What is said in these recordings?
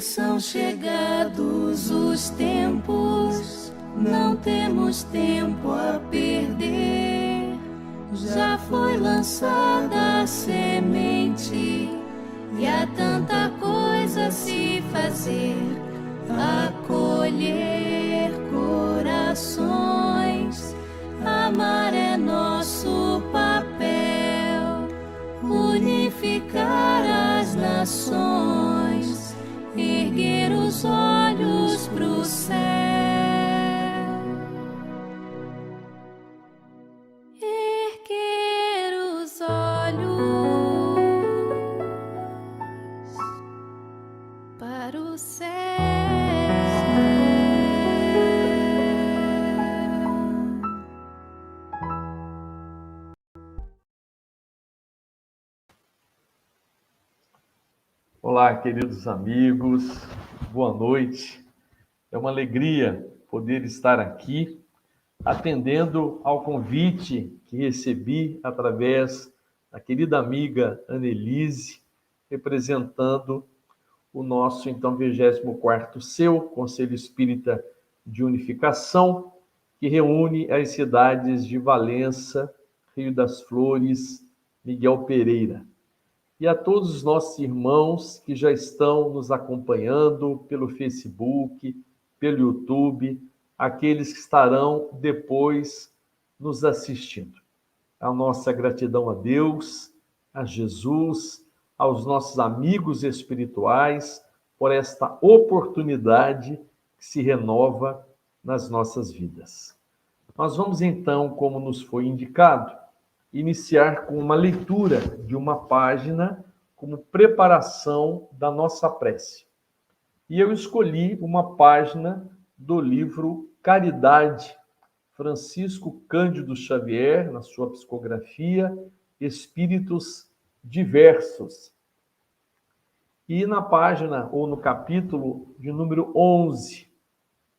que são chegados os tempos, não temos tempo a perder. Já foi lançada a semente e há tanta coisa a se fazer, acolher corações. Amar é nosso papel, unificar as nações, erguer os olhos pro céu. Erguer os olhos para o céu. Olá, queridos amigos, boa noite. É uma alegria poder estar aqui, atendendo ao convite que recebi através da querida amiga Annelise, representando o nosso, então, 24º seu Conselho Espírita de Unificação, que reúne as cidades de Valença, Rio das Flores, Miguel Pereira. E a todos os nossos irmãos que já estão nos acompanhando pelo Facebook, pelo YouTube, aqueles que estarão depois nos assistindo. A nossa gratidão a Deus, a Jesus, aos nossos amigos espirituais, por esta oportunidade que se renova nas nossas vidas. Nós vamos então, como nos foi indicado, iniciar com uma leitura de uma página como preparação da nossa prece. E eu escolhi uma página do livro Caridade, Francisco Cândido Xavier, na sua psicografia, Espíritos Diversos. E na página, ou no capítulo de número 11,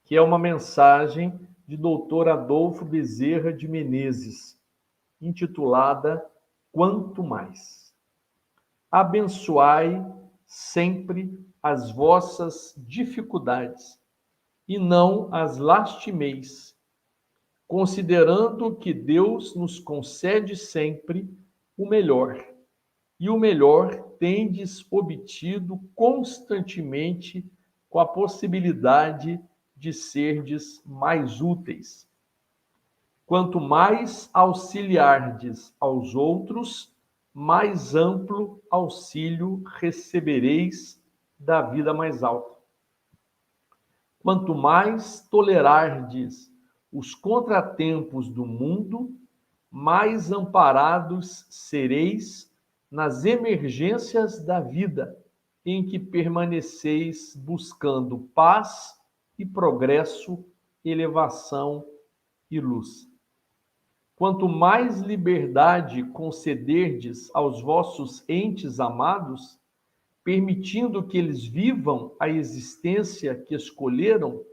que é uma mensagem de Dr. Adolfo Bezerra de Menezes, intitulada Quanto Mais. Abençoai sempre as vossas dificuldades e não as lastimeis, considerando que Deus nos concede sempre o melhor, e o melhor tendes obtido constantemente com a possibilidade de serdes mais úteis. Quanto mais auxiliardes aos outros, mais amplo auxílio recebereis da vida mais alta. Quanto mais tolerardes os contratempos do mundo, mais amparados sereis nas emergências da vida, em que permaneceis buscando paz e progresso, elevação e luz. Quanto mais liberdade concederdes aos vossos entes amados, permitindo que eles vivam a existência que escolheram,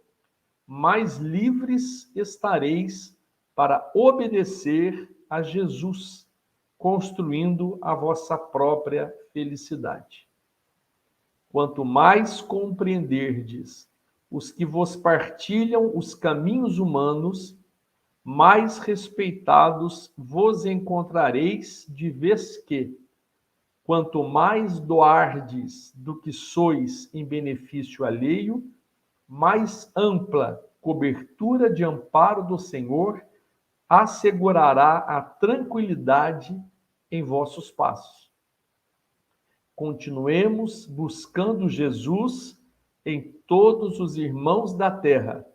mais livres estareis para obedecer a Jesus, construindo a vossa própria felicidade. Quanto mais compreenderdes os que vos partilham os caminhos humanos, mais respeitados vos encontrareis, de vez que, quanto mais doardes do que sois em benefício alheio, mais ampla cobertura de amparo do Senhor assegurará a tranquilidade em vossos passos. Continuemos buscando Jesus em todos os irmãos da terra,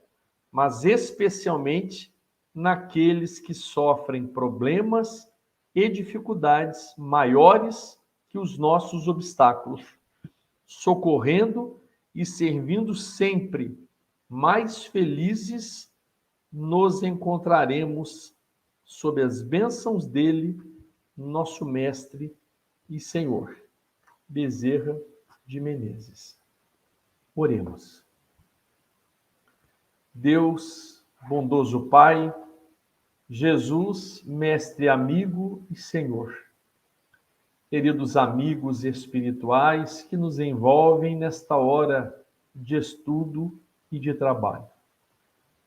mas especialmente naqueles que sofrem problemas e dificuldades maiores que os nossos obstáculos, socorrendo e servindo sempre, mais felizes nos encontraremos sob as bênçãos dele, nosso Mestre e Senhor. Bezerra de Menezes. Oremos. Deus, bondoso Pai, Jesus, Mestre, amigo e Senhor, queridos amigos espirituais que nos envolvem nesta hora de estudo e de trabalho.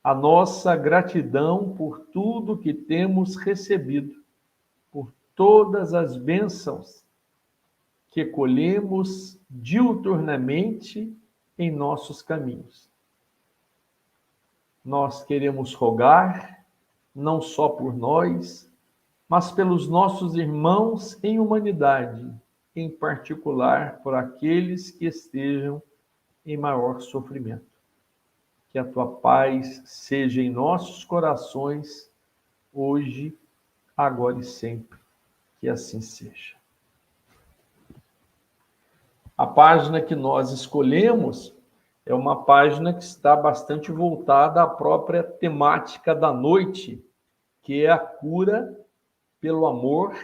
A nossa gratidão por tudo que temos recebido, por todas as bênçãos que colhemos diuturnamente em nossos caminhos. Nós queremos rogar, não só por nós, mas pelos nossos irmãos em humanidade, em particular por aqueles que estejam em maior sofrimento. Que a tua paz seja em nossos corações, hoje, agora e sempre. Que assim seja. A página que nós escolhemos é uma página que está bastante voltada à própria temática da noite, que é a cura pelo amor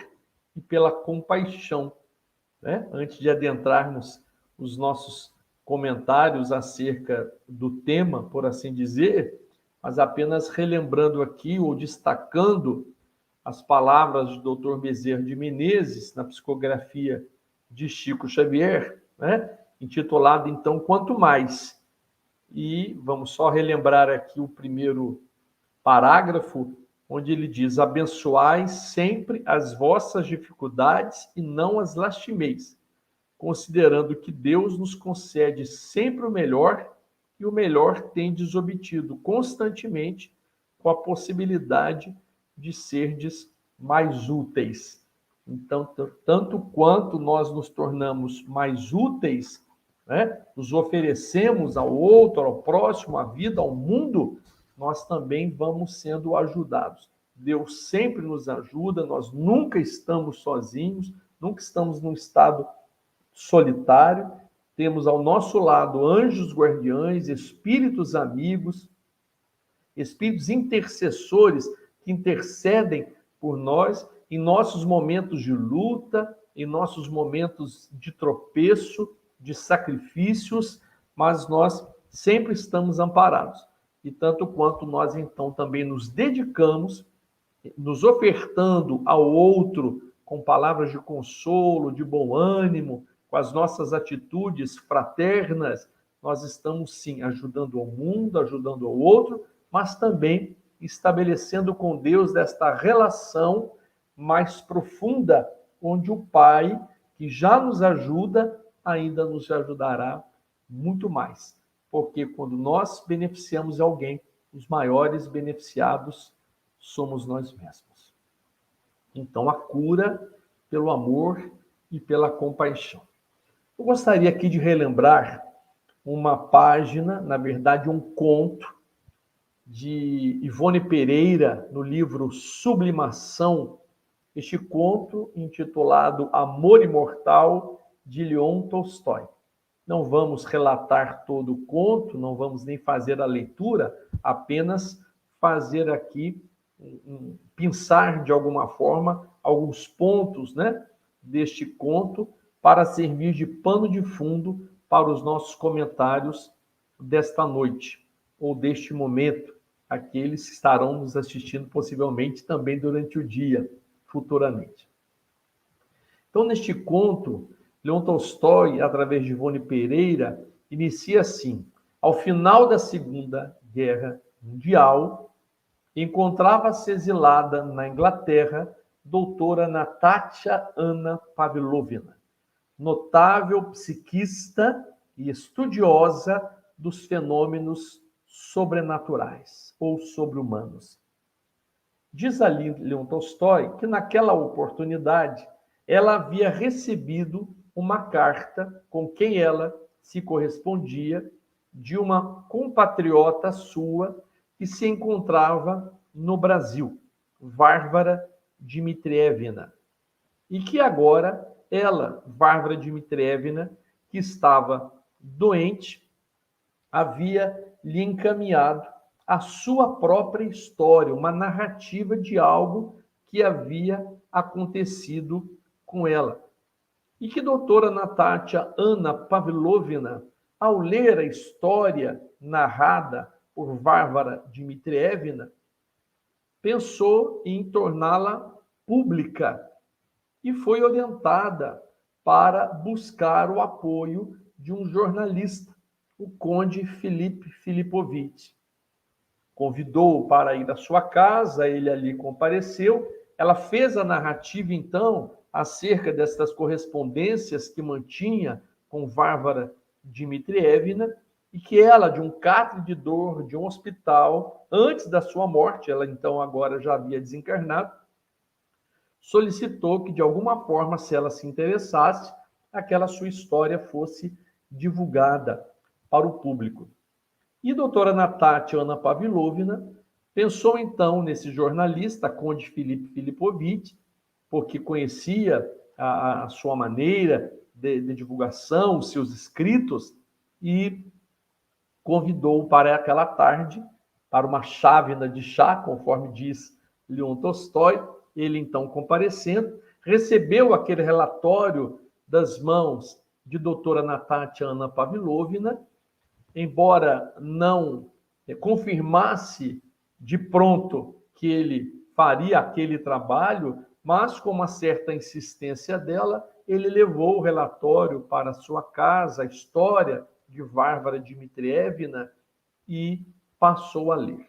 e pela compaixão. Né? Antes de adentrarmos os nossos comentários acerca do tema, por assim dizer, mas apenas relembrando aqui ou destacando as palavras do Dr. Bezerra de Menezes na psicografia de Chico Xavier, né? Intitulado, então, Quanto Mais. E vamos só relembrar aqui o primeiro parágrafo, onde ele diz: abençoai sempre as vossas dificuldades e não as lastimeis, considerando que Deus nos concede sempre o melhor e o melhor tendes obtido constantemente com a possibilidade de serdes mais úteis. Então, tanto quanto nós nos tornamos mais úteis, né, nos oferecemos ao outro, ao próximo, à vida, ao mundo, nós também vamos sendo ajudados. Deus sempre nos ajuda, nós nunca estamos sozinhos, nunca estamos num estado solitário. Temos ao nosso lado anjos guardiães, espíritos amigos, espíritos intercessores que intercedem por nós em nossos momentos de luta, em nossos momentos de tropeço, de sacrifícios, mas nós sempre estamos amparados. E tanto quanto nós, então, também nos dedicamos, nos ofertando ao outro com palavras de consolo, de bom ânimo, com as nossas atitudes fraternas, nós estamos, sim, ajudando ao mundo, ajudando ao outro, mas também estabelecendo com Deus esta relação mais profunda, onde o Pai, que já nos ajuda, ainda nos ajudará muito mais. Porque quando nós beneficiamos alguém, os maiores beneficiados somos nós mesmos. Então, a cura pelo amor e pela compaixão. Eu gostaria aqui de relembrar uma página, na verdade, um conto de Ivone Pereira, no livro Sublimação, este conto intitulado Amor Imortal, de Leon Tolstói. Não vamos relatar todo o conto, não vamos nem fazer a leitura, apenas fazer aqui, pensar de alguma forma alguns pontos, né, deste conto para servir de pano de fundo para os nossos comentários desta noite, ou deste momento, aqueles que estarão nos assistindo possivelmente também durante o dia, futuramente. Então, neste conto, Leon Tolstói, através de Ivone Pereira, inicia assim: ao final da Segunda Guerra Mundial, encontrava-se exilada na Inglaterra doutora Natasha Anna Pavlovna, notável psiquista e estudiosa dos fenômenos sobrenaturais ou sobre-humanos. Diz ali Leon Tolstói que naquela oportunidade ela havia recebido uma carta com quem ela se correspondia de uma compatriota sua que se encontrava no Brasil, Várvara Dmitrievna, e que agora ela, Várvara Dmitrievna, que estava doente, havia lhe encaminhado a sua própria história, uma narrativa de algo que havia acontecido com ela. E que doutora Natasha Anna Pavlovna, ao ler a história narrada por Várvara Dmitrievna, pensou em torná-la pública e foi orientada para buscar o apoio de um jornalista, o conde Filipe Filipovich. Convidou-o para ir à sua casa, ele ali compareceu. Ela fez a narrativa, então, acerca destas correspondências que mantinha com Varvara Dmitrievna, e que ela, de um catre de dor, de um hospital, antes da sua morte, ela então agora já havia desencarnado, solicitou que, de alguma forma, se ela se interessasse, aquela sua história fosse divulgada para o público. E a doutora Natatia Pavlovna pensou, então, nesse jornalista, conde Filipe Filipovich, porque conhecia a sua maneira de divulgação, os seus escritos, e convidou-o para aquela tarde, para uma chávena de chá, conforme diz Leon Tolstói. Ele, então, comparecendo, recebeu aquele relatório das mãos de doutora Natatia Pavlovna, embora não confirmasse de pronto que ele faria aquele trabalho, mas com uma certa insistência dela, ele levou o relatório para sua casa, a história de Varvara Dmitrievna, e passou a ler.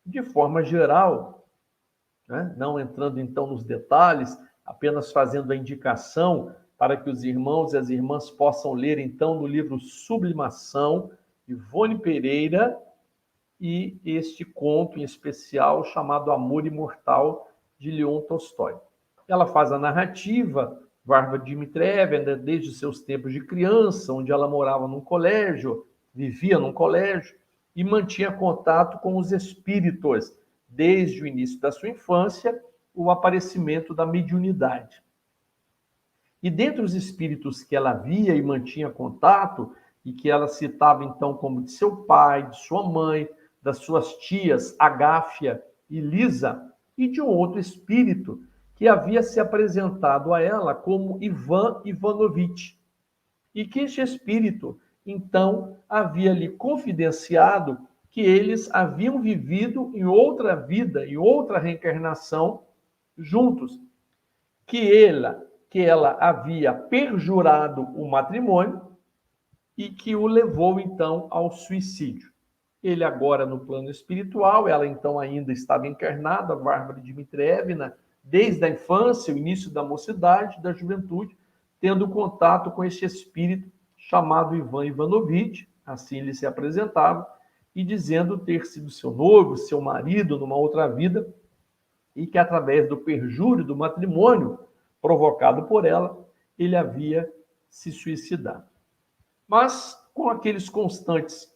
De forma geral, né, não entrando então nos detalhes, apenas fazendo a indicação para que os irmãos e as irmãs possam ler então no livro Sublimação, Ivone Pereira, e este conto em especial chamado Amor Imortal, de Leon Tolstói. Ela faz a narrativa, Varvara Dmitrievna, desde os seus tempos de criança, onde ela morava num colégio, vivia num colégio, e mantinha contato com os espíritos, desde o início da sua infância, o aparecimento da mediunidade. E dentre os espíritos que ela via e mantinha contato, e que ela citava então como de seu pai, de sua mãe, das suas tias Agáfia e Lisa, e de um outro espírito que havia se apresentado a ela como Ivan Ivanovich, e que este espírito então havia lhe confidenciado que eles haviam vivido em outra vida, em outra reencarnação, juntos, que ela havia perjurado o matrimônio e que o levou, então, ao suicídio. Ele agora no plano espiritual, ela então ainda estava encarnada, Varvara Dmitrievna, desde a infância, o início da mocidade, da juventude, tendo contato com este espírito chamado Ivan Ivanovich, assim ele se apresentava, e dizendo ter sido seu noivo, seu marido numa outra vida, e que através do perjúrio do matrimônio provocado por ela, ele havia se suicidado. Mas com aqueles constantes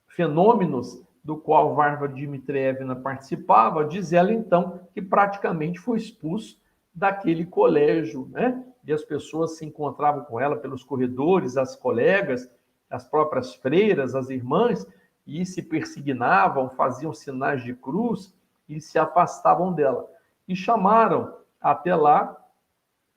fenômenos do qual Varvara Dmitrievna participava, diz ela então que praticamente foi expulso daquele colégio, né? E as pessoas se encontravam com ela pelos corredores, as colegas, as próprias freiras, as irmãs, e se persignavam, faziam sinais de cruz e se afastavam dela. E chamaram até lá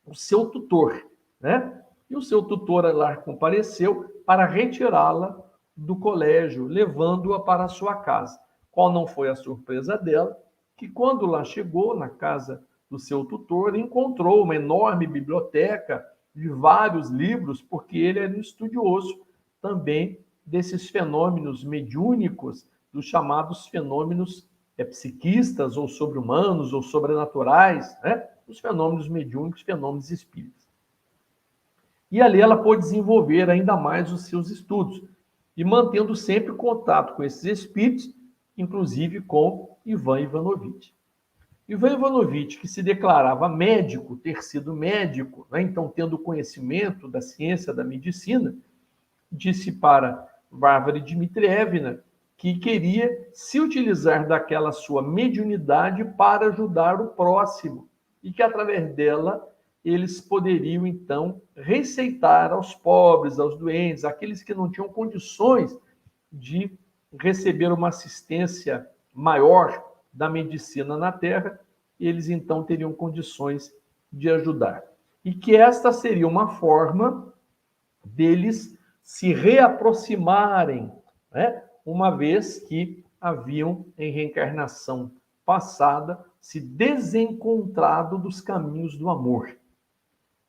o seu tutor, né? E o seu tutor lá compareceu para retirá-la do colégio, levando-a para a sua casa. Qual não foi a surpresa dela? Que quando lá chegou, na casa do seu tutor, encontrou uma enorme biblioteca de vários livros, porque ele era um estudioso também desses fenômenos mediúnicos, dos chamados fenômenos psiquistas, ou sobre-humanos, ou sobrenaturais, né? Os fenômenos mediúnicos, fenômenos espíritas. E ali ela pôde desenvolver ainda mais os seus estudos, e mantendo sempre contato com esses espíritos, inclusive com Ivan Ivanovich. Ivan Ivanovich, que se declarava médico, ter sido médico, né? Então tendo conhecimento da ciência da medicina, disse para Varvara Dmitrievna que queria se utilizar daquela sua mediunidade para ajudar o próximo, e que através dela eles poderiam, então, receitar aos pobres, aos doentes, aqueles que não tinham condições de receber uma assistência maior da medicina na Terra, eles, então, teriam condições de ajudar. E que esta seria uma forma deles se reaproximarem, né? Uma vez que haviam, em reencarnação passada, se desencontrado dos caminhos do amor.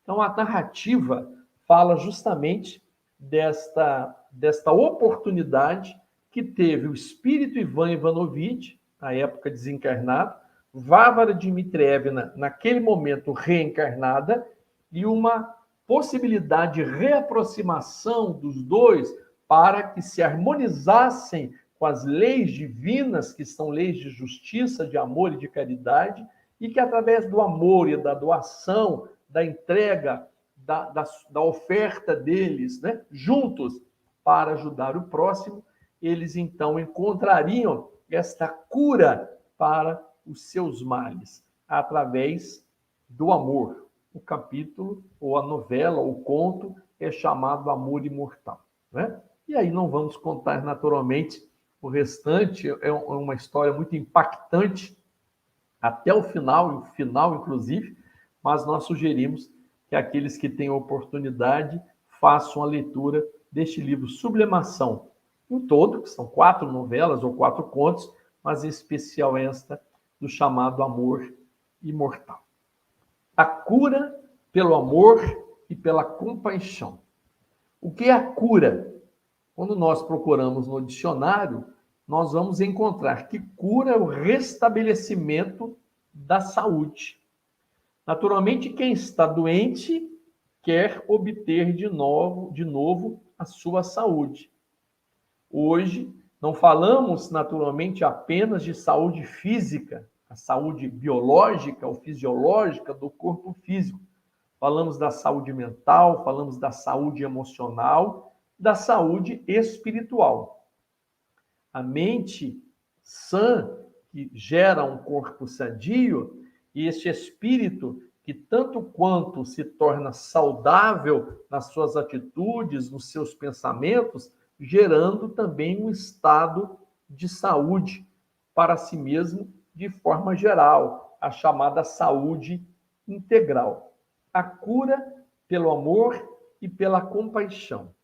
Então, a narrativa fala justamente desta oportunidade que teve o espírito Ivan Ivanovich, na época desencarnado, Várvara Dmitrievna, naquele momento reencarnada, e uma possibilidade de reaproximação dos dois para que se harmonizassem com as leis divinas, que são leis de justiça, de amor e de caridade, e que através do amor e da doação, da entrega, da oferta deles, né, juntos para ajudar o próximo, eles então encontrariam esta cura para os seus males, através do amor. O capítulo, ou a novela, ou o conto, é chamado Amor Imortal, né? E aí não vamos contar naturalmente o restante, é uma história muito impactante, até o final inclusive, mas nós sugerimos que aqueles que têm oportunidade façam a leitura deste livro Sublimação, em todo, que são 4 novelas ou 4 contos, mas em especial esta do chamado Amor Imortal. A cura pelo amor e pela compaixão. O que é a cura? Quando nós procuramos no dicionário, nós vamos encontrar que cura é o restabelecimento da saúde. Naturalmente, quem está doente quer obter de novo a sua saúde. Hoje, não falamos naturalmente apenas de saúde física, a saúde biológica ou fisiológica do corpo físico. Falamos da saúde mental, falamos da saúde emocional, da saúde espiritual. A mente sã, que gera um corpo sadio, e este espírito que tanto quanto se torna saudável nas suas atitudes, nos seus pensamentos, gerando também um estado de saúde para si mesmo de forma geral, a chamada saúde integral. A cura pelo amor e pela compaixão.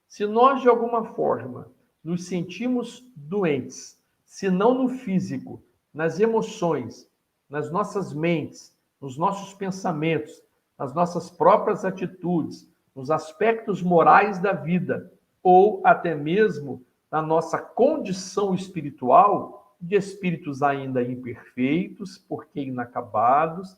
Se nós, de alguma forma, nos sentimos doentes, se não no físico, nas emoções, nas nossas mentes, nos nossos pensamentos, nas nossas próprias atitudes, nos aspectos morais da vida, ou até mesmo na nossa condição espiritual, de espíritos ainda imperfeitos, porque inacabados.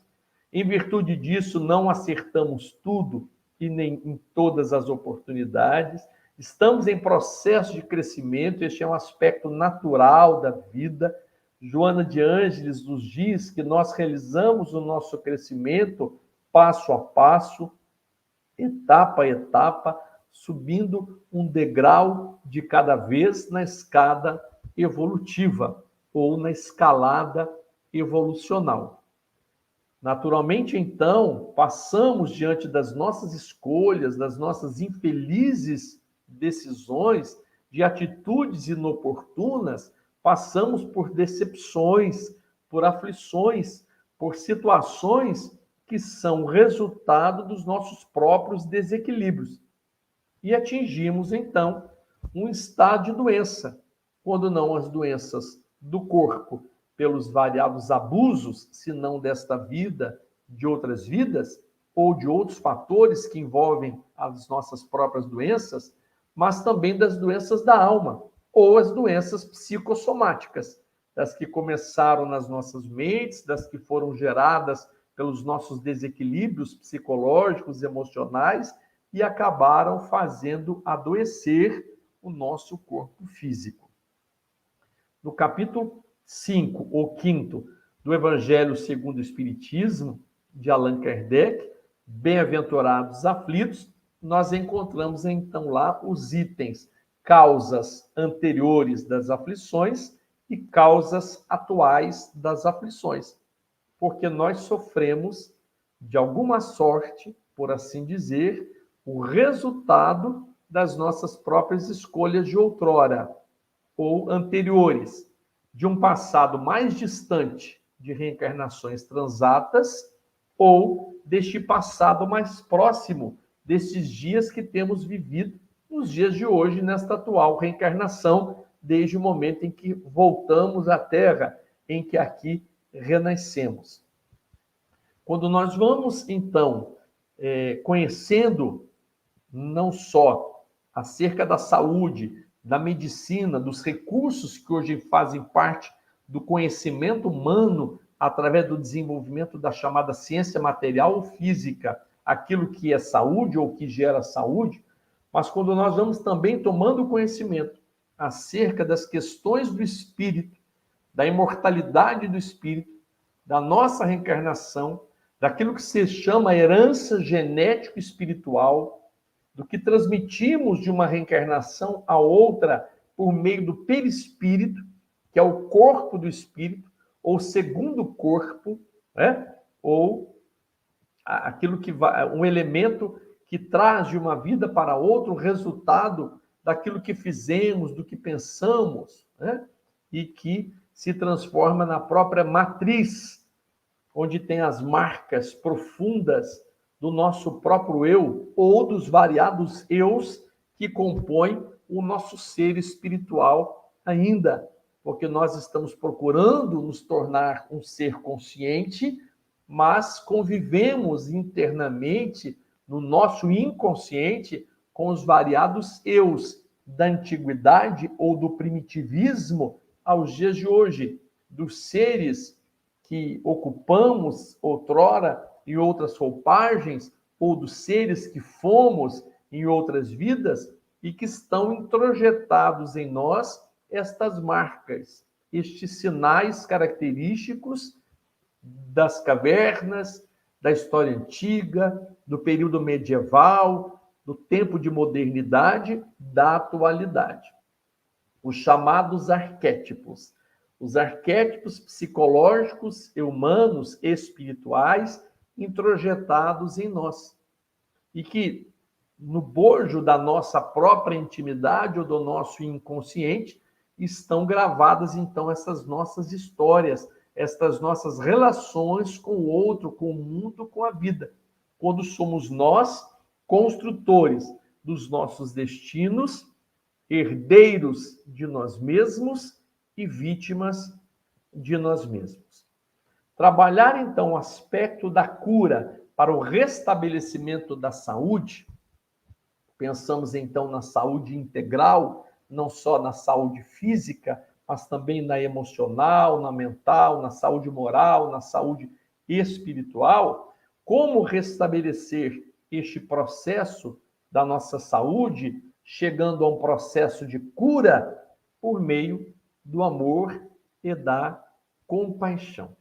Em virtude disso, não acertamos tudo e nem em todas as oportunidades. Estamos em processo de crescimento, este é um aspecto natural da vida. Joana de Ângeles nos diz que nós realizamos o nosso crescimento passo a passo, etapa a etapa, subindo um degrau de cada vez na escada evolutiva ou na escalada evolucional. Naturalmente, então, passamos diante das nossas escolhas, das nossas infelizes decisões, de atitudes inoportunas, passamos por decepções, por aflições, por situações que são resultado dos nossos próprios desequilíbrios. E atingimos, então, um estado de doença, quando não as doenças do corpo, pelos variados abusos, se não desta vida, de outras vidas, ou de outros fatores que envolvem as nossas próprias doenças, mas também das doenças da alma, ou as doenças psicossomáticas, das que começaram nas nossas mentes, das que foram geradas pelos nossos desequilíbrios psicológicos, emocionais, e acabaram fazendo adoecer o nosso corpo físico. No capítulo 5, ou 5º, do Evangelho segundo o Espiritismo, de Allan Kardec, Bem-aventurados aflitos, nós encontramos então lá os itens causas anteriores das aflições e causas atuais das aflições, porque nós sofremos, de alguma sorte, por assim dizer, o resultado das nossas próprias escolhas de outrora ou anteriores, de um passado mais distante de reencarnações transatas ou deste passado mais próximo destes dias que temos vivido nos dias de hoje, nesta atual reencarnação, desde o momento em que voltamos à Terra, em que aqui renascemos. Quando nós vamos, então, conhecendo não só acerca da saúde, da medicina, dos recursos que hoje fazem parte do conhecimento humano através do desenvolvimento da chamada ciência material ou física, aquilo que é saúde ou que gera saúde, mas quando nós vamos também tomando conhecimento acerca das questões do espírito, da imortalidade do espírito, da nossa reencarnação, daquilo que se chama herança genética espiritual, do que transmitimos de uma reencarnação a outra por meio do perispírito, que é o corpo do espírito, ou segundo corpo, né? Ou aquilo que vai, um elemento que traz de uma vida para outra o resultado daquilo que fizemos, do que pensamos, né? E que se transforma na própria matriz, onde tem as marcas profundas do nosso próprio eu ou dos variados eus que compõem o nosso ser espiritual ainda, porque nós estamos procurando nos tornar um ser consciente, mas convivemos internamente no nosso inconsciente com os variados eus da antiguidade ou do primitivismo aos dias de hoje, dos seres que ocupamos outrora em outras roupagens, ou dos seres que fomos em outras vidas e que estão introjetados em nós estas marcas, estes sinais característicos das cavernas, da história antiga, do período medieval, do tempo de modernidade, da atualidade. Os chamados arquétipos. Os arquétipos psicológicos, humanos, espirituais, introjetados em nós. E que, no bojo da nossa própria intimidade ou do nosso inconsciente, estão gravadas, então, essas nossas histórias, estas nossas relações com o outro, com o mundo, com a vida. Quando somos nós, construtores dos nossos destinos, herdeiros de nós mesmos e vítimas de nós mesmos. Trabalhar, então, o aspecto da cura para o restabelecimento da saúde, pensamos, então, na saúde integral, não só na saúde física, mas também na emocional, na mental, na saúde moral, na saúde espiritual. Como restabelecer este processo da nossa saúde, chegando a um processo de cura por meio do amor e da compaixão.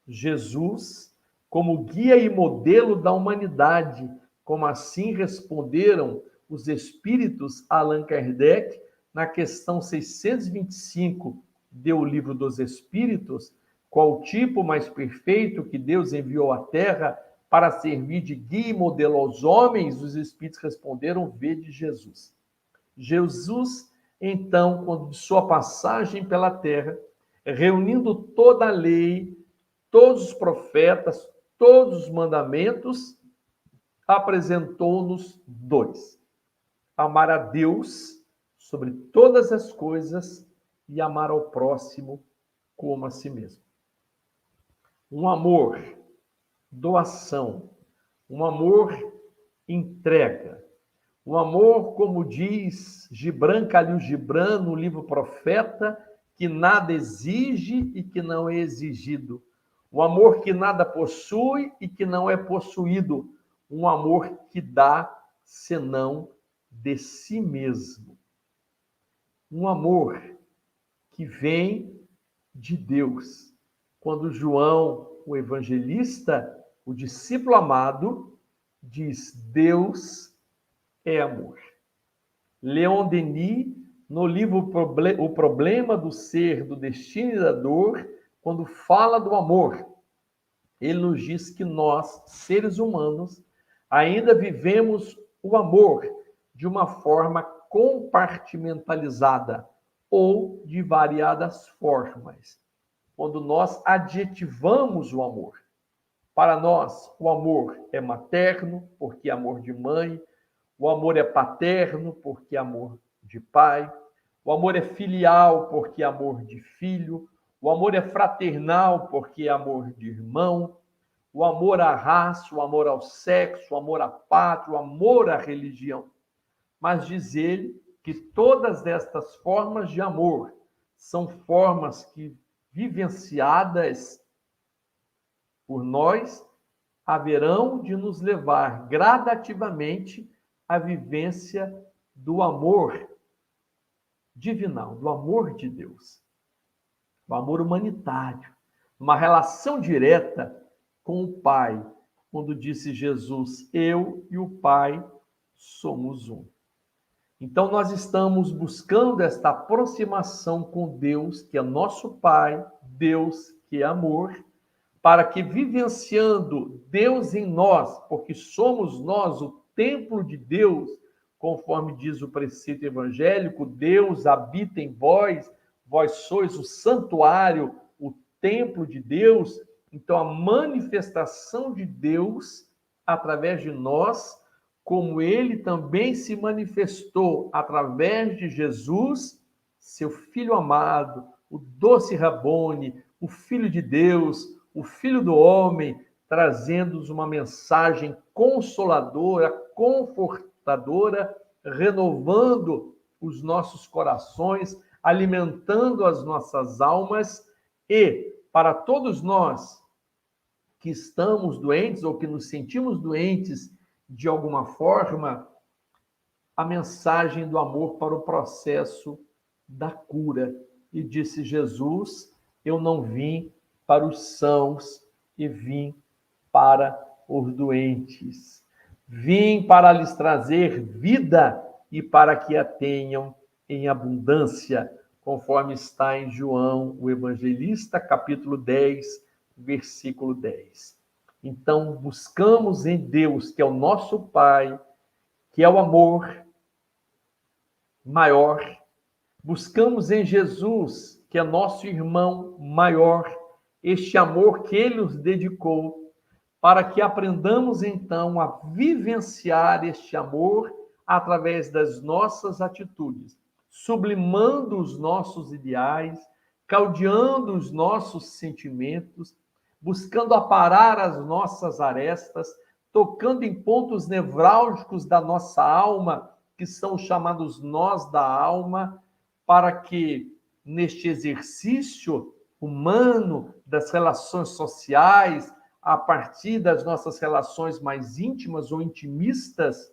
Jesus, como guia e modelo da humanidade, como assim responderam os espíritos a Allan Kardec na questão 625 do Livro dos Espíritos, qual o tipo mais perfeito que Deus enviou à Terra para servir de guia e modelo aos homens, os espíritos responderam: vede Jesus. Jesus, então, quando de sua passagem pela terra, reunindo toda a lei, todos os profetas, todos os mandamentos, apresentou-nos dois: amar a Deus sobre todas as coisas e amar ao próximo como a si mesmo. Um amor, doação, um amor, entrega. Um amor, como diz Gibran Khalil Gibran no livro Profeta, que nada exige e que não é exigido. Um amor que nada possui e que não é possuído. Um amor que dá senão de si mesmo. Um amor que vem de Deus. Quando João, o evangelista, o discípulo amado, diz: Deus é amor. Leon Denis, no livro O Problema do Ser, do Destino e da Dor, quando fala do amor, ele nos diz que nós, seres humanos, ainda vivemos o amor de uma forma compartimentalizada ou de variadas formas. Quando nós adjetivamos o amor. Para nós, o amor é materno, porque é amor de mãe. O amor é paterno, porque é amor de pai. O amor é filial, porque é amor de filho. O amor é fraternal, porque é amor de irmão. O amor à raça, o amor ao sexo, o amor à pátria, o amor à religião. mas diz ele que todas estas formas de amor são formas que, vivenciadas por nós, haverão de nos levar gradativamente à vivência do amor divinal, do amor de Deus, do amor humanitário, uma relação direta com o Pai, quando disse Jesus: eu e o Pai somos um. Então, nós estamos buscando esta aproximação com Deus, que é nosso Pai, Deus que é amor, para que, vivenciando Deus em nós, porque somos nós o templo de Deus, conforme diz o preceito evangélico, Deus habita em vós, vós sois o santuário, o templo de Deus. Então, a manifestação de Deus através de nós, como ele também se manifestou através de Jesus, seu Filho amado, o doce Rabone, o Filho de Deus, o Filho do homem, trazendo-nos uma mensagem consoladora, confortadora, renovando os nossos corações, alimentando as nossas almas e, para todos nós que estamos doentes ou que nos sentimos doentes de alguma forma, a mensagem do amor para o processo da cura. E disse Jesus: eu não vim para os sãos, e vim para os doentes. Vim para lhes trazer vida e para que a tenham em abundância, conforme está em João, o Evangelista, capítulo 10, versículo 10. Então, buscamos em Deus, que é o nosso Pai, que é o amor maior. Buscamos em Jesus, que é nosso irmão maior, este amor que ele nos dedicou, para que aprendamos então a vivenciar este amor através das nossas atitudes, sublimando os nossos ideais, caldeando os nossos sentimentos, buscando aparar as nossas arestas, tocando em pontos nevrálgicos da nossa alma, que são chamados nós da alma, para que neste exercício humano das relações sociais, a partir das nossas relações mais íntimas ou intimistas,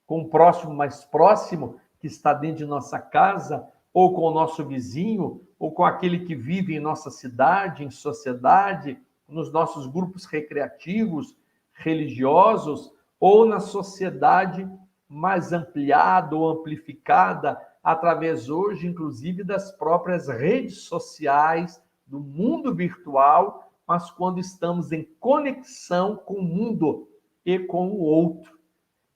com o próximo mais próximo, que está dentro de nossa casa, ou com o nosso vizinho, ou com aquele que vive em nossa cidade, em sociedade, nos nossos grupos recreativos, religiosos, ou na sociedade mais ampliada ou amplificada, através hoje, inclusive, das próprias redes sociais, do mundo virtual, mas quando estamos em conexão com o mundo e com o outro.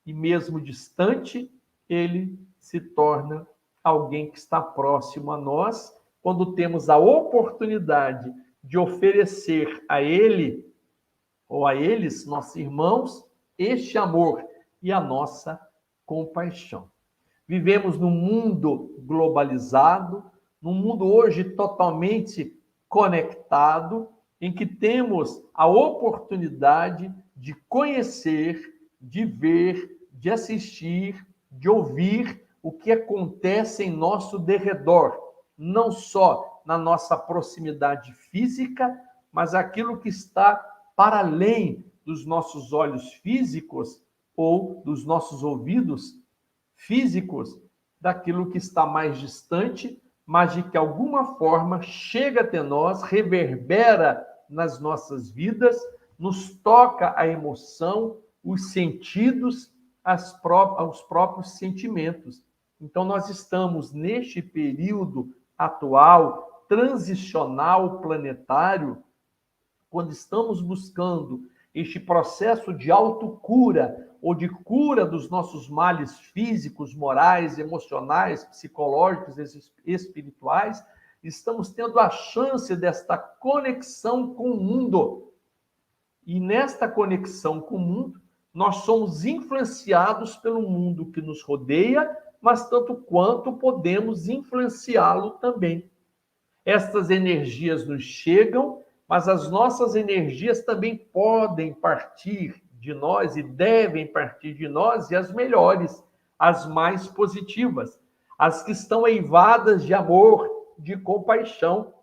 E mesmo distante, ele se torna alguém que está próximo a nós, quando temos a oportunidade de oferecer a ele, ou a eles, nossos irmãos, este amor e a nossa compaixão. Vivemos num mundo globalizado, num mundo hoje totalmente conectado, em que temos a oportunidade de conhecer, de ver, de assistir, de ouvir o que acontece em nosso derredor, não só na nossa proximidade física, mas aquilo que está para além dos nossos olhos físicos ou dos nossos ouvidos físicos, daquilo que está mais distante, mas de que alguma forma chega até nós, reverbera nas nossas vidas, nos toca a emoção, os sentidos, os próprios sentimentos. Então, nós estamos neste período atual, transicional, planetário, quando estamos buscando este processo de autocura, ou de cura dos nossos males físicos, morais, emocionais, psicológicos, espirituais, estamos tendo a chance desta conexão com o mundo. E nesta conexão com o mundo, nós somos influenciados pelo mundo que nos rodeia, mas tanto quanto podemos influenciá-lo também. Estas energias nos chegam, mas as nossas energias também podem partir de nós e devem partir de nós, e as melhores, as mais positivas, as que estão eivadas de amor, de compaixão.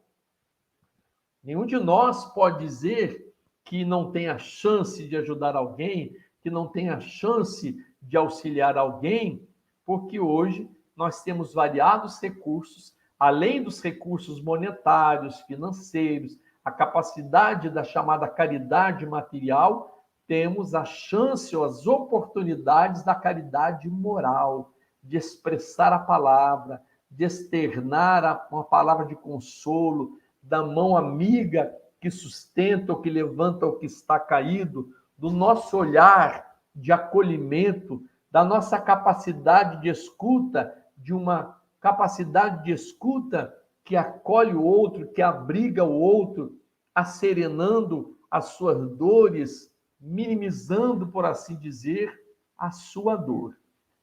Nenhum de nós pode dizer que não tem a chance de ajudar alguém, que não tem a chance de auxiliar alguém, porque hoje nós temos variados recursos, além dos recursos monetários, financeiros, a capacidade da chamada caridade material, temos a chance ou as oportunidades da caridade moral, de expressar a palavra, de externar uma palavra de consolo, da mão amiga que sustenta ou que levanta o que está caído, do nosso olhar de acolhimento, da nossa capacidade de escuta, de uma capacidade de escuta que acolhe o outro, que abriga o outro, asserenando as suas dores, minimizando, por assim dizer, a sua dor.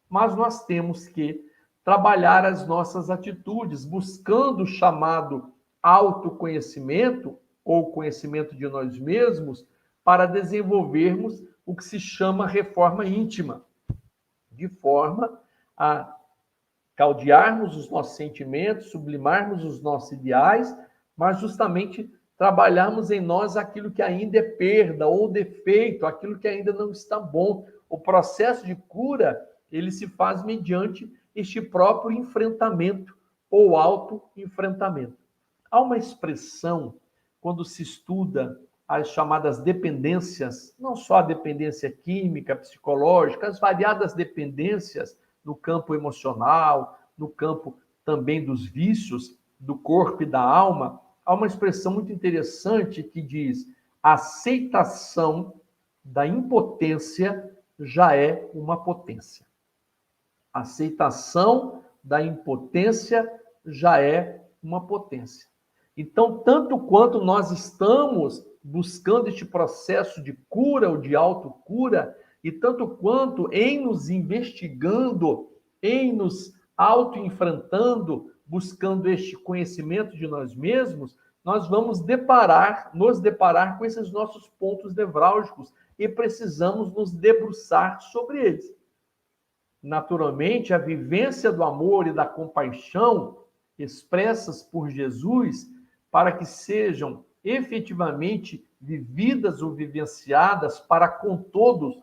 Mas nós temos que trabalhar as nossas atitudes, buscando o chamado autoconhecimento ou conhecimento de nós mesmos, para desenvolvermos o que se chama reforma íntima, de forma a caldearmos os nossos sentimentos, sublimarmos os nossos ideais, mas justamente trabalharmos em nós aquilo que ainda é perda ou defeito, aquilo que ainda não está bom. O processo de cura, ele se faz mediante este próprio enfrentamento ou auto-enfrentamento. Há uma expressão, quando se estuda as chamadas dependências, não só a dependência química, psicológica, as variadas dependências no campo emocional, no campo também dos vícios, do corpo e da alma, há uma expressão muito interessante que diz: a aceitação da impotência já é uma potência. A aceitação da impotência já é uma potência. Então, tanto quanto nós estamos buscando este processo de cura ou de autocura, e tanto quanto em nos investigando, em nos auto-enfrentando, buscando este conhecimento de nós mesmos, nós vamos nos deparar com esses nossos pontos nevrálgicos e precisamos nos debruçar sobre eles. Naturalmente, a vivência do amor e da compaixão expressas por Jesus, para que sejam efetivamente vividas ou vivenciadas para com todos,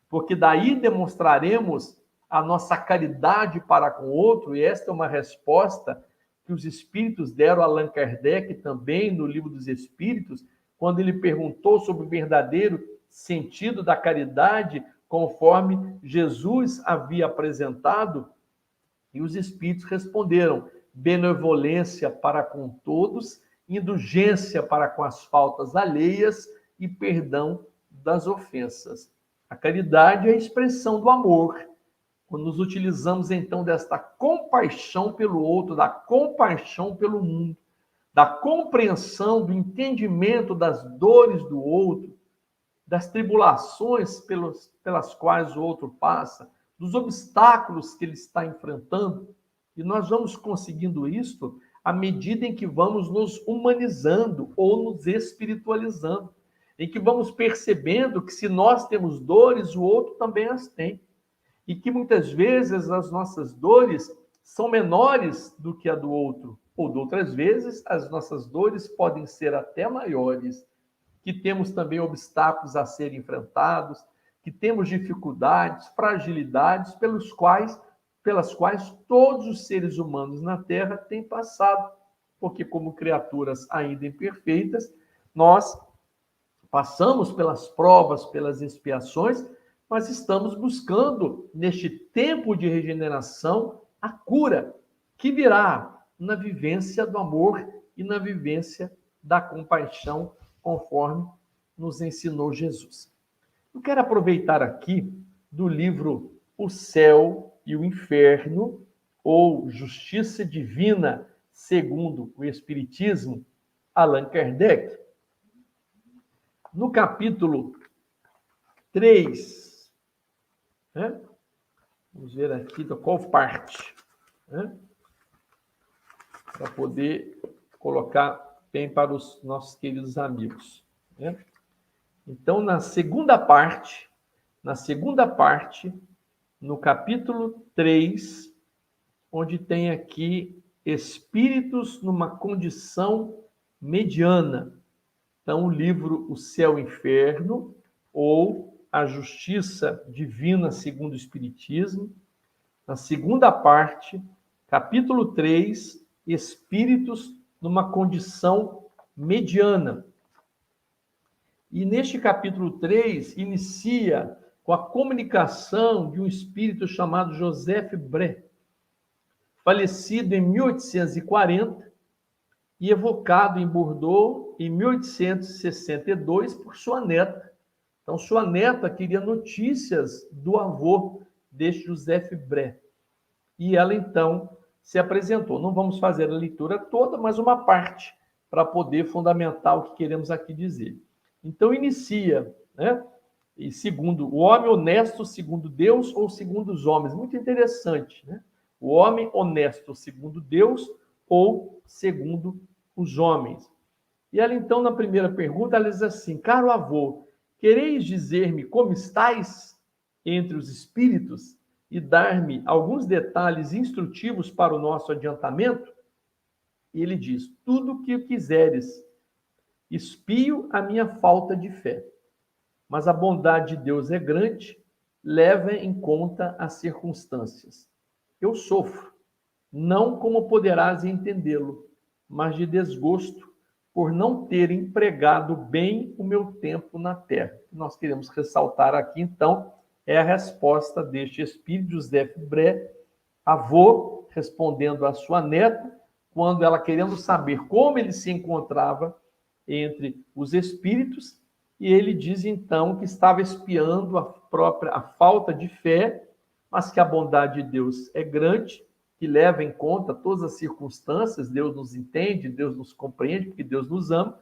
porque daí demonstraremos a nossa caridade para com o outro, e esta é uma resposta que os Espíritos deram a Allan Kardec também no Livro dos Espíritos, quando ele perguntou sobre o verdadeiro sentido da caridade, conforme Jesus havia apresentado, e os Espíritos responderam: benevolência para com todos, indulgência para com as faltas alheias e perdão das ofensas. A caridade é a expressão do amor. Quando nos utilizamos, então, desta compaixão pelo outro, da compaixão pelo mundo, da compreensão, do entendimento das dores do outro, das tribulações pelas quais o outro passa, dos obstáculos que ele está enfrentando, e nós vamos conseguindo isto à medida em que vamos nos humanizando ou nos espiritualizando, em que vamos percebendo que se nós temos dores, o outro também as tem. E que muitas vezes as nossas dores são menores do que a do outro, ou de outras vezes as nossas dores podem ser até maiores, que temos também obstáculos a serem enfrentados, que temos dificuldades, fragilidades pelas quais todos os seres humanos na Terra têm passado, porque como criaturas ainda imperfeitas, nós passamos pelas provas, pelas expiações, mas estamos buscando, neste tempo de regeneração, a cura, que virá na vivência do amor e na vivência da compaixão, conforme nos ensinou Jesus. Eu quero aproveitar aqui do livro O Céu e o Inferno, ou Justiça Divina, segundo o Espiritismo, Allan Kardec. No capítulo 3, né? Vamos ver aqui qual parte, né? Para poder colocar bem para os nossos queridos amigos, né? Então, na segunda parte, no capítulo 3, onde tem aqui espíritos numa condição mediana. Então, o livro O Céu e o Inferno, ou A Justiça Divina segundo o Espiritismo, na segunda parte, capítulo 3, espíritos numa condição mediana. E neste capítulo 3, inicia com a comunicação de um espírito chamado Joseph Bré, falecido em 1840 e evocado em Bordeaux em 1862 por sua neta. Então, sua neta queria notícias do avô deste Joseph Bré. E ela, então, se apresentou. Não vamos fazer a leitura toda, mas uma parte, para poder fundamentar o que queremos aqui dizer. Então, inicia, né? E segundo o homem honesto, segundo Deus ou segundo os homens. Muito interessante, né? O homem honesto segundo Deus ou segundo os homens. E ela, então, na primeira pergunta, ela diz assim: caro avô, quereis dizer-me como estais entre os espíritos e dar-me alguns detalhes instrutivos para o nosso adiantamento? E ele diz: tudo o que quiseres. Espio a minha falta de fé, mas a bondade de Deus é grande, leva em conta as circunstâncias. Eu sofro, não como poderás entendê-lo, mas de desgosto por não ter empregado bem o meu tempo na terra. Nós queremos ressaltar aqui, então, é a resposta deste espírito, José Bré, avô, respondendo à sua neta, quando ela querendo saber como ele se encontrava entre os espíritos, e ele diz, então, que estava espiando a falta de fé, mas que a bondade de Deus é grande, que leva em conta todas as circunstâncias, Deus nos entende, Deus nos compreende, porque Deus nos ama,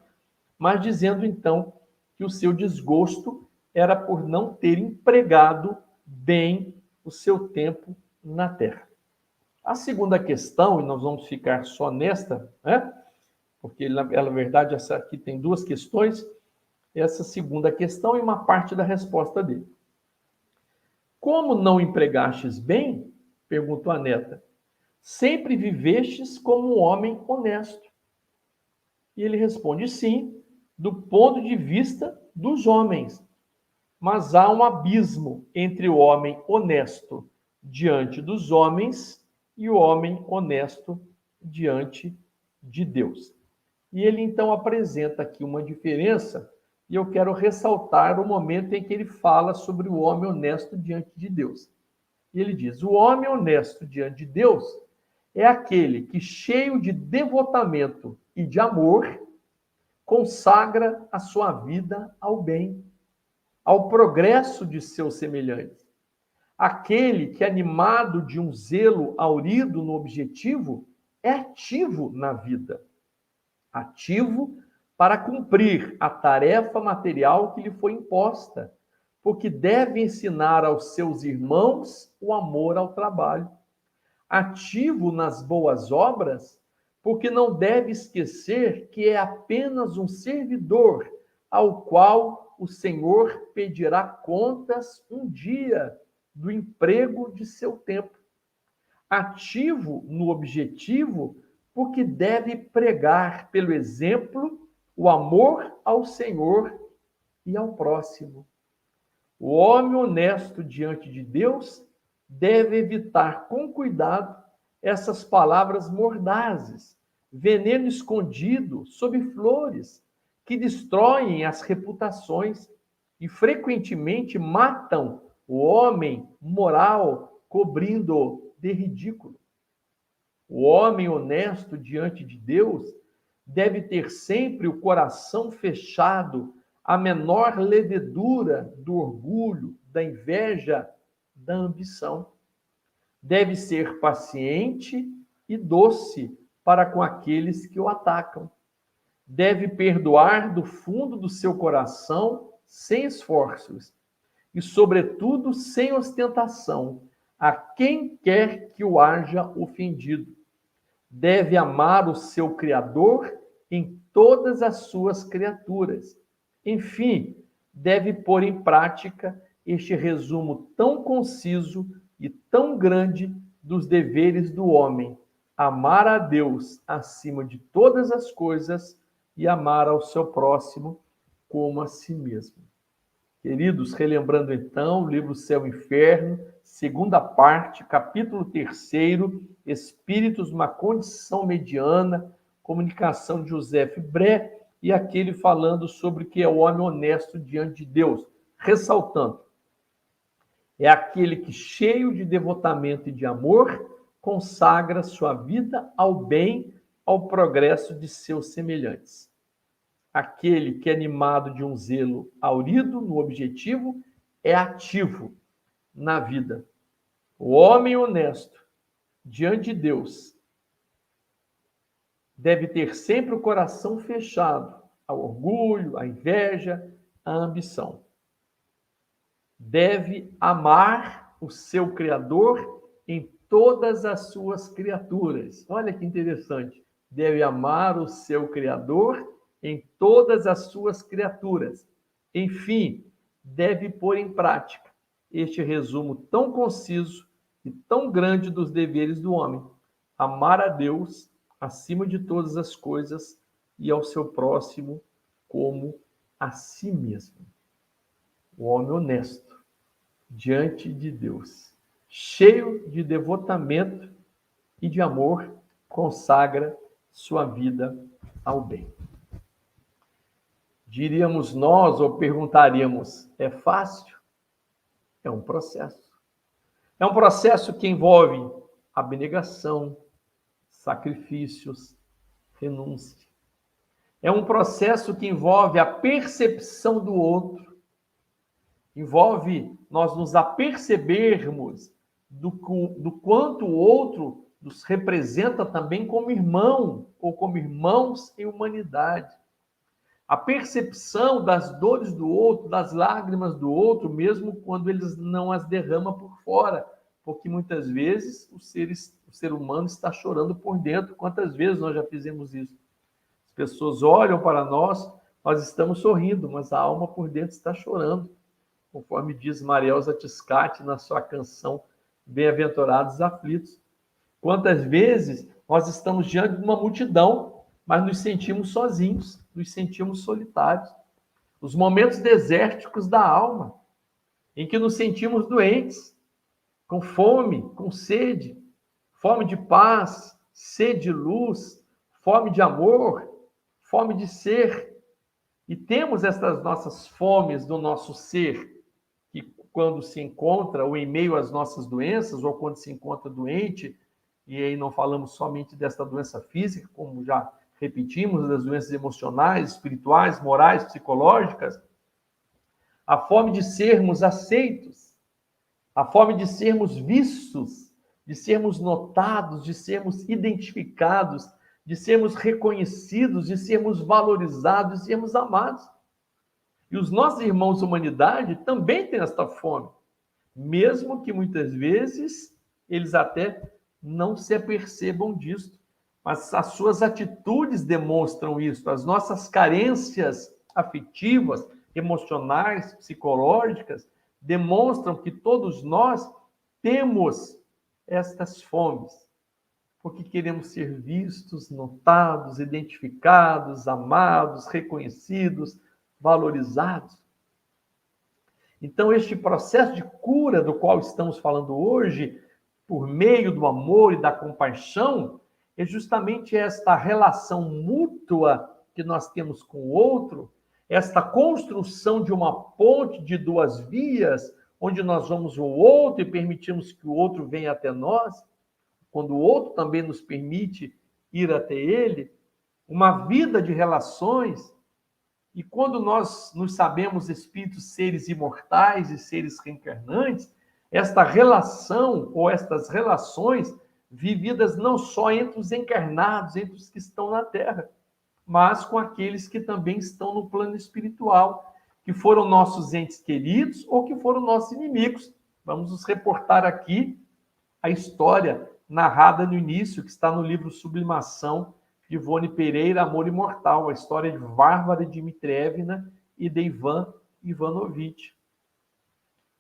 mas dizendo, então, que o seu desgosto era por não ter empregado bem o seu tempo na terra. A segunda questão, e nós vamos ficar só nesta, né? Porque, na verdade, essa aqui tem duas questões, essa segunda questão e uma parte da resposta dele. Como não empregastes bem? Perguntou a neta. Sempre vivestes como um homem honesto. E ele responde, sim, do ponto de vista dos homens. Mas há um abismo entre o homem honesto diante dos homens e o homem honesto diante de Deus. E ele, então, apresenta aqui uma diferença, e eu quero ressaltar o momento em que ele fala sobre o homem honesto diante de Deus. E ele diz, o homem honesto diante de Deus é aquele que, cheio de devotamento e de amor, consagra a sua vida ao bem, ao progresso de seus semelhantes. Aquele que, animado de um zelo aurido no objetivo, é ativo na vida. Ativo para cumprir a tarefa material que lhe foi imposta, porque deve ensinar aos seus irmãos o amor ao trabalho. Ativo nas boas obras, porque não deve esquecer que é apenas um servidor ao qual o Senhor pedirá contas um dia do emprego de seu tempo. Ativo no objetivo, porque deve pregar pelo exemplo o amor ao Senhor e ao próximo. O homem honesto diante de Deus deve evitar com cuidado essas palavras mordazes, veneno escondido sob flores, que destroem as reputações e frequentemente matam o homem moral, cobrindo-o de ridículo. O homem honesto diante de Deus deve ter sempre o coração fechado à menor levedura do orgulho, da inveja, da ambição. Deve ser paciente e doce para com aqueles que o atacam. Deve perdoar do fundo do seu coração, sem esforços, e, sobretudo, sem ostentação, a quem quer que o haja ofendido. Deve amar o seu Criador em todas as suas criaturas. Enfim, deve pôr em prática este resumo tão conciso e tão grande dos deveres do homem, amar a Deus acima de todas as coisas e amar ao seu próximo como a si mesmo. Queridos, relembrando então o livro Céu e Inferno, segunda parte, capítulo 3º, Espíritos numa condição mediana, comunicação de José Bré, e aquele falando sobre o que é o homem honesto diante de Deus, ressaltando, é aquele que, cheio de devotamento e de amor, consagra sua vida ao bem, ao progresso de seus semelhantes. Aquele que, animado de um zelo aurido no objetivo, é ativo na vida. O homem honesto, diante de Deus, deve ter sempre o coração fechado ao orgulho, à inveja, à ambição. Deve amar o seu Criador em todas as suas criaturas. Olha que interessante. Deve amar o seu Criador em todas as suas criaturas. Enfim, deve pôr em prática este resumo tão conciso e tão grande dos deveres do homem: amar a Deus acima de todas as coisas e ao seu próximo como a si mesmo. O homem honesto diante de Deus, cheio de devotamento e de amor, consagra sua vida ao bem. Diríamos nós, ou perguntaríamos, é fácil? É um processo. É um processo que envolve abnegação, sacrifícios, renúncia. É um processo que envolve a percepção do outro, envolve nós nos apercebermos do quanto o outro nos representa também como irmão ou como irmãos em humanidade. A percepção das dores do outro, das lágrimas do outro, mesmo quando eles não as derramam por fora, porque muitas vezes o ser humano está chorando por dentro. Quantas vezes nós já fizemos isso? As pessoas olham para nós estamos sorrindo, mas a alma por dentro está chorando, conforme diz Marielza Tiscati na sua canção Bem-aventurados aflitos. Quantas vezes nós estamos diante de uma multidão, mas nos sentimos sozinhos, nos sentimos solitários. Os momentos desérticos da alma, em que nos sentimos doentes, com fome, com sede, fome de paz, sede de luz, fome de amor, fome de ser. E temos estas nossas fomes do nosso ser, que quando se encontra, ou em meio às nossas doenças, ou quando se encontra doente, e aí não falamos somente desta doença física, como já repetimos, das doenças emocionais, espirituais, morais, psicológicas, a fome de sermos aceitos, a fome de sermos vistos, de sermos notados, de sermos identificados, de sermos reconhecidos, de sermos valorizados, de sermos amados. E os nossos irmãos da humanidade também têm esta fome, mesmo que muitas vezes eles até não se apercebam disso, mas as suas atitudes demonstram isso. As nossas carências afetivas, emocionais, psicológicas, demonstram que todos nós temos estas fomes, porque queremos ser vistos, notados, identificados, amados, reconhecidos, valorizados. Então, este processo de cura do qual estamos falando hoje, por meio do amor e da compaixão, é justamente esta relação mútua que nós temos com o outro, esta construção de uma ponte de duas vias, onde nós vamos ao outro e permitimos que o outro venha até nós, quando o outro também nos permite ir até ele, uma vida de relações. E quando nós nos sabemos espíritos, seres imortais e seres reencarnantes, esta relação ou estas relações vividas não só entre os encarnados, entre os que estão na Terra, mas com aqueles que também estão no plano espiritual, que foram nossos entes queridos ou que foram nossos inimigos. Vamos nos reportar aqui a história narrada no início, que está no livro Sublimação, de Ivone Pereira, Amor Imortal, a história de Várvara Dmitrievna e de Ivan Ivanovitch,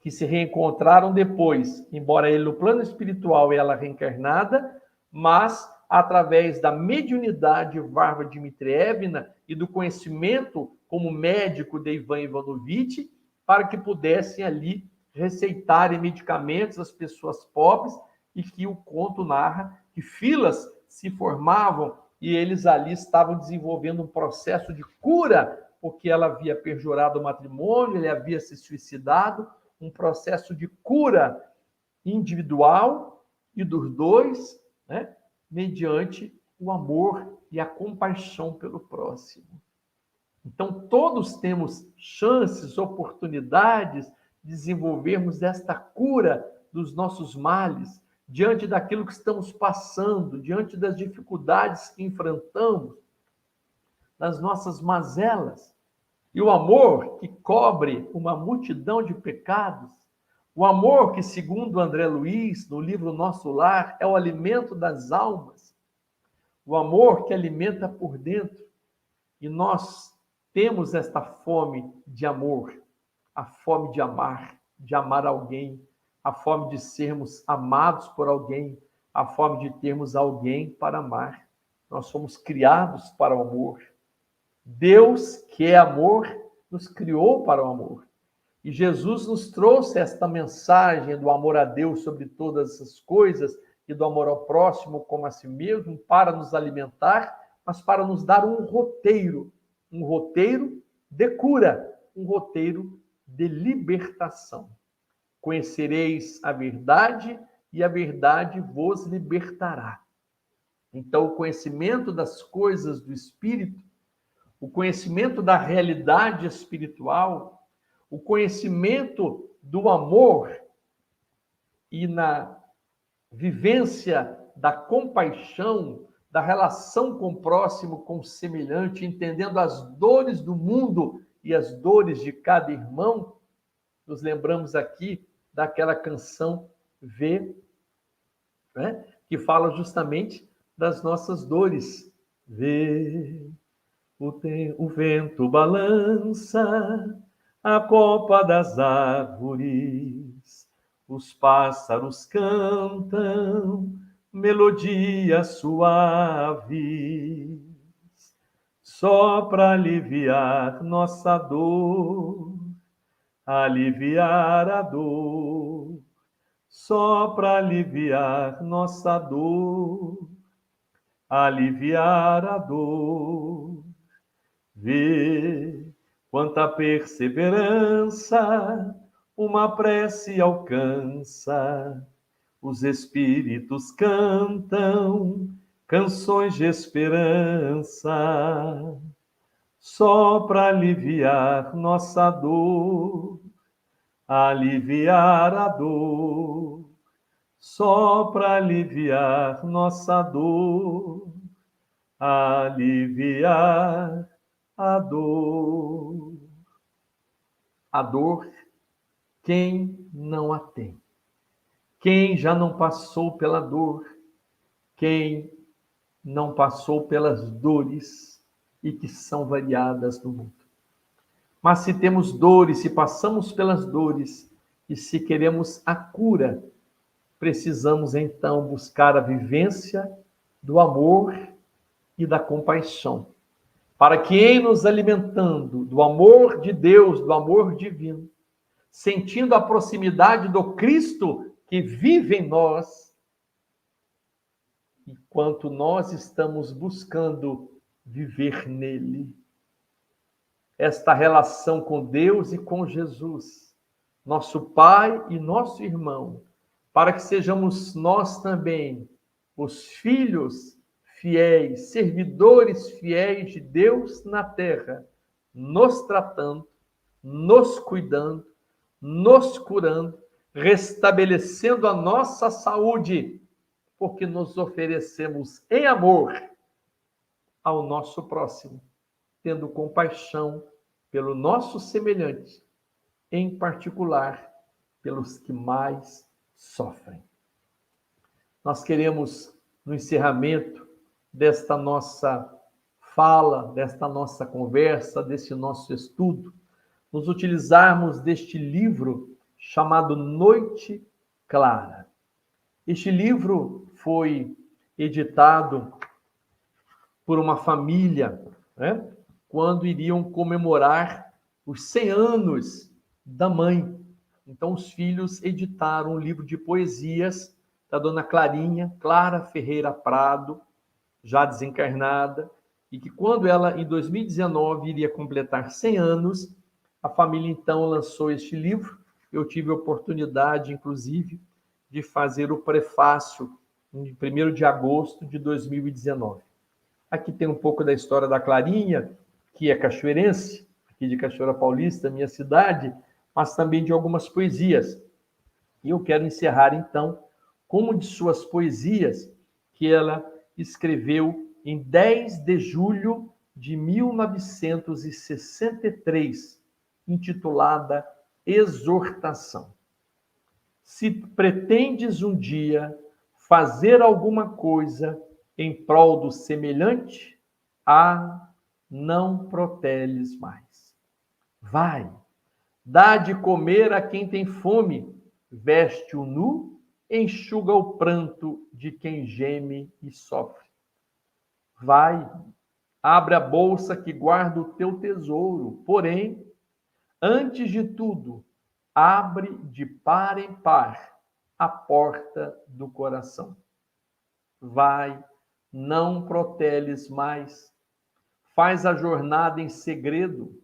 que se reencontraram depois, embora ele no plano espiritual e ela reencarnada, mas através da mediunidade Varvara Dmitrievna e do conhecimento como médico de Ivan Ivanovich, para que pudessem ali receitarem medicamentos às pessoas pobres, e que o conto narra que filas se formavam e eles ali estavam desenvolvendo um processo de cura, porque ela havia perjurado o matrimônio, ele havia se suicidado, um processo de cura individual e dos dois, né, mediante o amor e a compaixão pelo próximo. Então, todos temos chances, oportunidades de desenvolvermos esta cura dos nossos males, diante daquilo que estamos passando, diante das dificuldades que enfrentamos, das nossas mazelas. E o amor que cobre uma multidão de pecados, o amor que, segundo André Luiz, no livro Nosso Lar, é o alimento das almas, o amor que alimenta por dentro. E nós temos esta fome de amor, a fome de amar alguém, a fome de sermos amados por alguém, a fome de termos alguém para amar. Nós somos criados para o amor. Deus, que é amor, nos criou para o amor. E Jesus nos trouxe esta mensagem do amor a Deus sobre todas as coisas e do amor ao próximo como a si mesmo, para nos alimentar, mas para nos dar um roteiro de cura, um roteiro de libertação. Conhecereis a verdade e a verdade vos libertará. Então, o conhecimento das coisas do Espírito, o conhecimento da realidade espiritual, o conhecimento do amor e na vivência da compaixão, da relação com o próximo, com o semelhante, entendendo as dores do mundo e as dores de cada irmão, nos lembramos aqui daquela canção V, né, que fala justamente das nossas dores. Vê, o vento balança a copa das árvores, os pássaros cantam melodias suaves, só para aliviar nossa dor, aliviar a dor, só para aliviar nossa dor, aliviar a dor. Vê quanta perseverança uma prece alcança, os espíritos cantam canções de esperança, só para aliviar nossa dor, aliviar a dor, só para aliviar nossa dor, aliviar a dor. A dor, quem não a tem? Quem já não passou pela dor? Quem não passou pelas dores e que são variadas no mundo? Mas se temos dores, se passamos pelas dores e se queremos a cura, precisamos então buscar a vivência do amor e da compaixão, para que em nos alimentando do amor de Deus, do amor divino, sentindo a proximidade do Cristo que vive em nós, enquanto nós estamos buscando viver nele, esta relação com Deus e com Jesus, nosso Pai e nosso irmão, para que sejamos nós também os filhos fiéis, servidores fiéis de Deus na terra, nos tratando, nos cuidando, nos curando, restabelecendo a nossa saúde, porque nos oferecemos em amor ao nosso próximo, tendo compaixão pelo nosso semelhante, em particular pelos que mais sofrem. Nós queremos, no encerramento desta nossa fala, desta nossa conversa, desse nosso estudo, nos utilizarmos deste livro chamado Noite Clara. Este livro foi editado por uma família, né, quando iriam comemorar os 100 anos da mãe. Então, os filhos editaram um livro de poesias da dona Clarinha, Clara Ferreira Prado, já desencarnada, e que quando ela, em 2019, iria completar 100 anos, a família, então, lançou este livro. Eu tive a oportunidade, inclusive, de fazer o prefácio em 1º de agosto de 2019. Aqui tem um pouco da história da Clarinha, que é cachoeirense, aqui de Cachoeira Paulista, minha cidade, mas também de algumas poesias. E eu quero encerrar, então, com uma de suas poesias que ela escreveu em 10 de julho de 1963, intitulada Exortação. Se pretendes um dia fazer alguma coisa em prol do semelhante, não proteles mais. Vai, dá de comer a quem tem fome, veste-o nu, enxuga o pranto de quem geme e sofre. Vai, abre a bolsa que guarda o teu tesouro, porém, antes de tudo, abre de par em par a porta do coração. Vai, não proteles mais. Faz a jornada em segredo.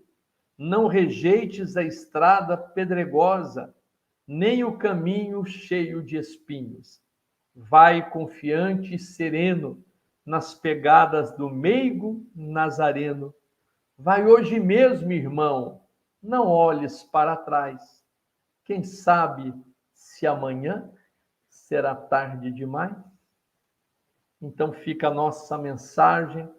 Não rejeites a estrada pedregosa, nem o caminho cheio de espinhos. Vai confiante e sereno nas pegadas do meigo nazareno. Vai hoje mesmo, irmão, não olhes para trás. Quem sabe se amanhã será tarde demais? Então fica a nossa mensagem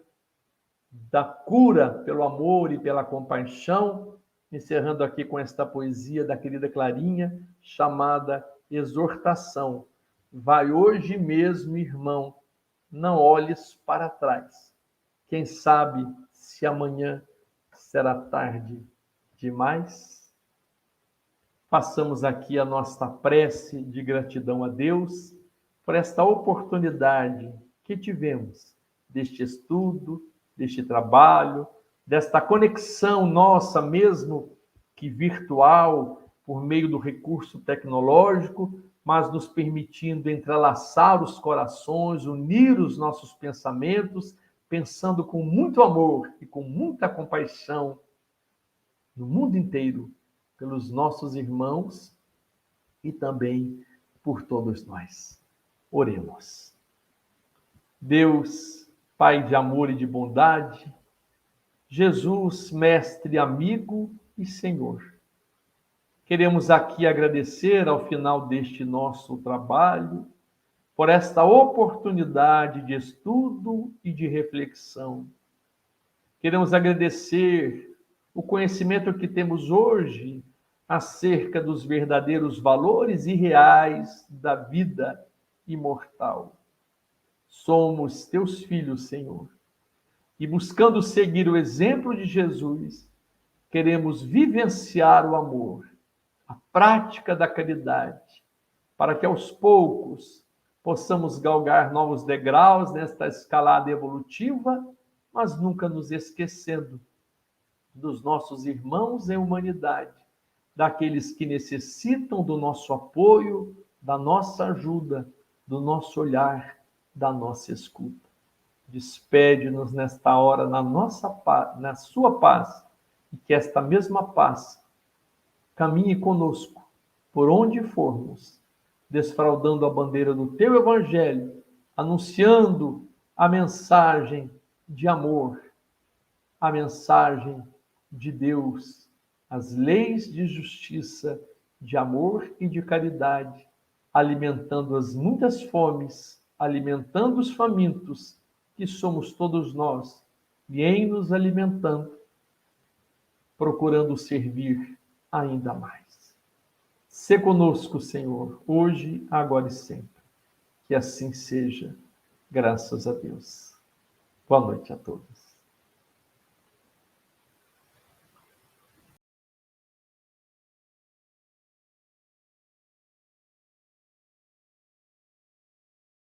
da cura pelo amor e pela compaixão, encerrando aqui com esta poesia da querida Clarinha, chamada Exortação. Vai hoje mesmo, irmão, não olhes para trás. Quem sabe se amanhã será tarde demais? Façamos aqui a nossa prece de gratidão a Deus por esta oportunidade que tivemos deste estudo, deste trabalho, desta conexão nossa, mesmo que virtual, por meio do recurso tecnológico, mas nos permitindo entrelaçar os corações, unir os nossos pensamentos, pensando com muito amor e com muita compaixão no mundo inteiro, pelos nossos irmãos e também por todos nós. Oremos. Deus, Pai de amor e de bondade, Jesus, mestre, amigo e Senhor, queremos aqui agradecer ao final deste nosso trabalho por esta oportunidade de estudo e de reflexão. Queremos agradecer o conhecimento que temos hoje acerca dos verdadeiros valores irreais da vida imortal. Somos teus filhos, Senhor, e buscando seguir o exemplo de Jesus, queremos vivenciar o amor, a prática da caridade, para que aos poucos possamos galgar novos degraus nesta escalada evolutiva, mas nunca nos esquecendo dos nossos irmãos em humanidade, daqueles que necessitam do nosso apoio, da nossa ajuda, do nosso olhar, da nossa escuta. Despede-nos nesta hora na nossa paz, na sua paz, e que esta mesma paz caminhe conosco por onde formos, desfraldando a bandeira do teu evangelho, anunciando a mensagem de amor, a mensagem de Deus, as leis de justiça, de amor e de caridade, alimentando as muitas fomes, alimentando os famintos, que somos todos nós, e em nos alimentando, procurando servir ainda mais. Sê conosco, Senhor, hoje, agora e sempre. Que assim seja, graças a Deus. Boa noite a todos.